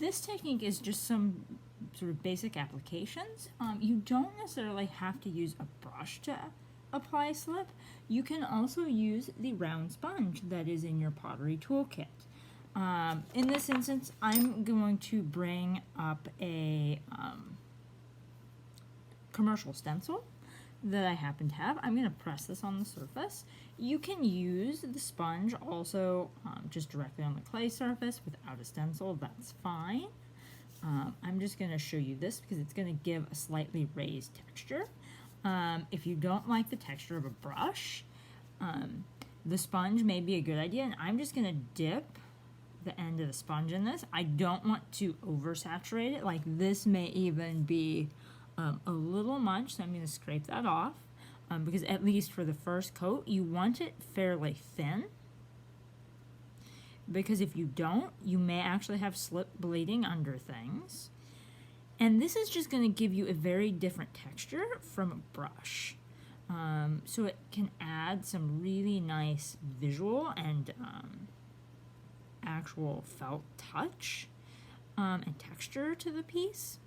this technique is just some sort of basic applications. You don't necessarily have to use a brush to apply slip. You can also use the round sponge that is in your pottery toolkit. In this instance, I'm going to bring up a commercial stencil that I happen to have. I'm going to press this on the surface. You can use the sponge also just directly on the clay surface without a stencil. That's fine. I'm just going to show you this because it's going to give a slightly raised texture. If you don't like the texture of a brush, the sponge may be a good idea, and I'm just going to dip the end of the sponge in this. I don't want to oversaturate it. Like, this may even be a little much, so I'm going to scrape that off, because at least for the first coat, you want it fairly thin, because if you don't, you may actually have slip bleeding under things. And this is just going to give you a very different texture from a brush. So it can add some really nice visual and actual felt touch and texture to the piece.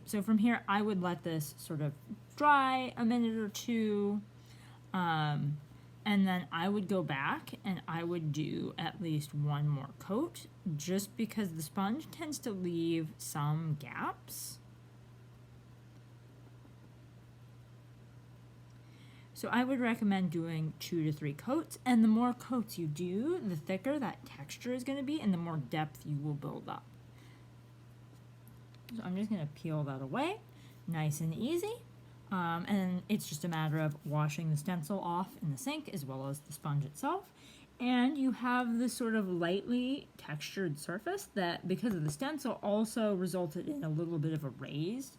So from here, I would let this sort of dry a minute or two, and then I would go back and I would do at least one more coat, just because the sponge tends to leave some gaps. So I would recommend doing 2 to 3 coats, and the more coats you do, the thicker that texture is going to be and the more depth you will build up. So I'm just going to peel that away, nice and easy. And it's just a matter of washing the stencil off in the sink as well as the sponge itself. And you have this sort of lightly textured surface that, because of the stencil, also resulted in a little bit of a raised